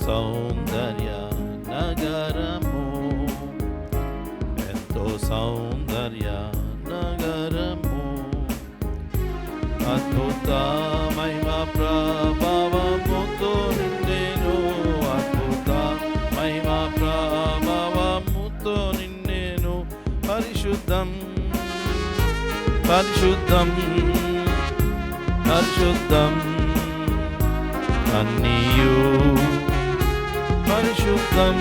సౌందర్య నగరము, ఎంతో సౌందర్య నగరము. అద్భుత మహిమ ప్రభావముతో నిండెను, అద్భుత మహిమ ప్రభావముతో నిండెను. పరిశుద్ధం పరిశుద్ధం పరిశుద్ధం అన్నీయు పరిశుద్ధం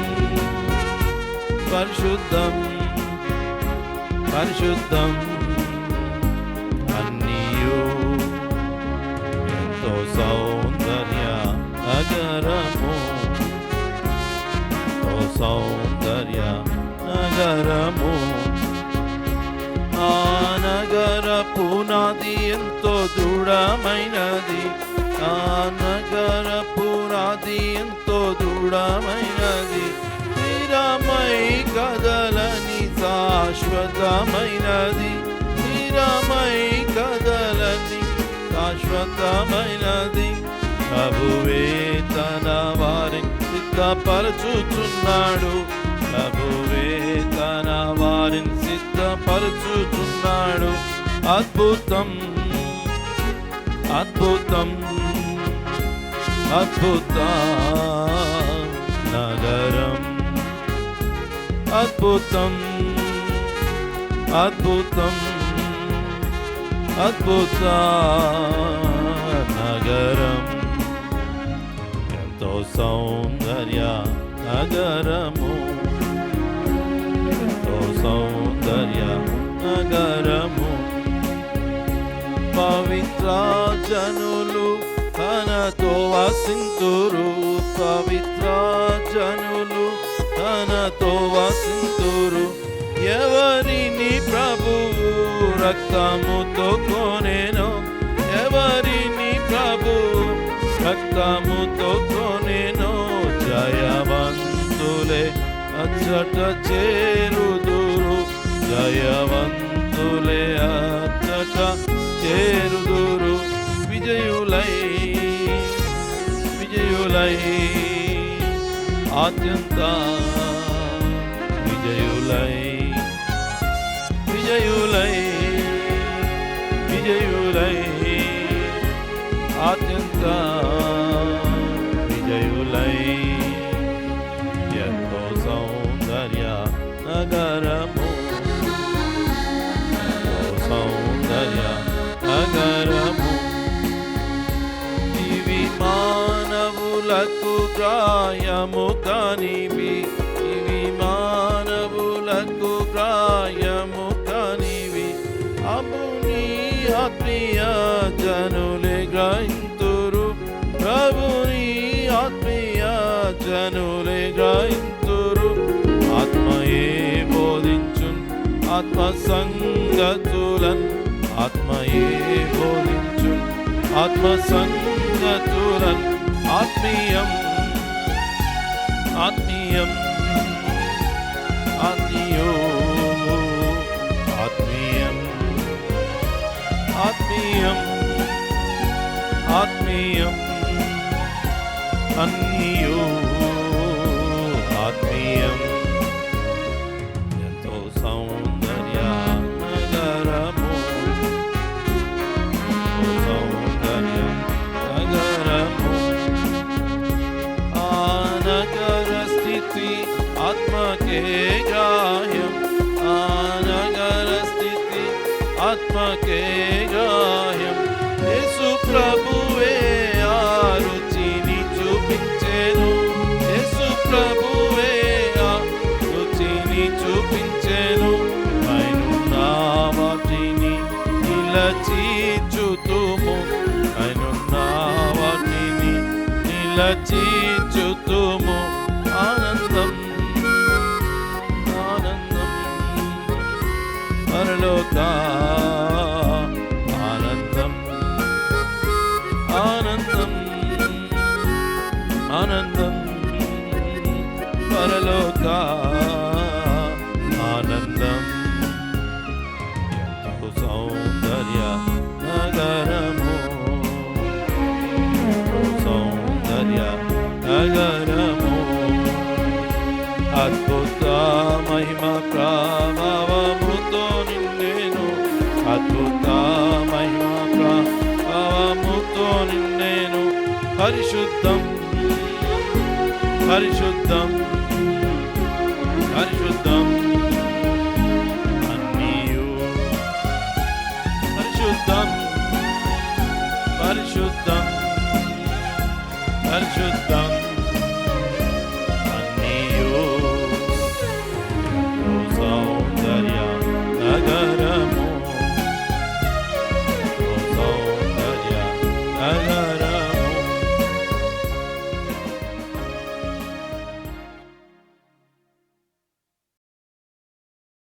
పరిశుద్ధం పరిశుద్ధం అన్నీయు. ఎంతో సౌందర్య నగరము, ఎంతో సౌందర్య నగరము. ఆ నగర పునాది ఎంతో దృఢమైనది, ఆ నగర పునాది ఎంతో దృఢమైనది. స్థిరమై కదలని శాశ్వతమైనది, స్థిరమై కదలని శాశ్వతమైనది. ప్రభువే తన వారిని సిద్ధపరచుచున్నాడు, ప్రభువే తన వారిని సిద్ధపరచుచున్నాడు. అద్భుతం అద్భుతం అద్భుత నగరం, అద్భుతం అద్భుతం అద్భుత నగరం. ఎంతో సౌందర్య నగరము, ఎంతో సౌందర్య నగరము. పవిత్ర జనులు తనతో వసింతురు, పవిత్ర జనులు తనతో వసింతురు. ఎవరిని ప్రభువు రక్తముతో కొనెనో, ఎవరిని ప్రభువు రక్తముతో కొనెనో. జయవంతులే అచ్చట చేరుదురు, జయవంతులే అచ్చట చేరుదురు. విజయులై విజయులై ఆద్యంత విజయులై విజయులై విజయులై ఆద్యంత విజయులై. ఎంతో సౌందర్య నగరము, ఎంతో సౌందర్య నగరము. ఇవి మానవులకు గ్రాయము కానివి, ఇవి మానవులకు గ్రాయము కానివి. ప్రభుని ఆత్మీయ జనులే గ్రహింతురు, ప్రభుని ఆత్మీయ జనులే గ్రహింతురు. ఆత్మయే బోధించున్ ఆత్మ సంగతులన్, ఆత్మయే బోధించున్ ఆత్మ సంగతులన్. ఆత్మీయం ఆత్మీయం ఆత్మీయో ఆత్మీయం ఆత్మీయం ఆత్మీయం అన్నియో ఆత్మీయం. ఎంతో సౌందర్య నగరము, ఎంతో సౌందర్య నగరము. ఆ నగర స్థితి ఆత్మకే గ్రాహ్యం, ఆ నగర స్థితి ఆత్మకే గ్రాహ్యం. యేసు ప్రభువే ఆ రుచిని చూపించెను, యేసు ప్రభువే ఆ రుచిని చూపించెను. ఆయనున్న వాటిని నిలచి చూతుము, ఆయనున్న వాటిని నిలచి చూతుము. ఆనందం ఆనందం పరలోక ఆనందం ఆనందం ఆనందం పరలోక ఆనందం. ఎంతో సౌందర్య నగరము, ఎంతో సౌందర్య నగరము. మహిమ ప్రభావముతో నిండెను, అద్భుత మహిమ ప్రభావముతో నిండెను. పరిశుద్ధం పరిశుద్ధం పరిశుద్ధం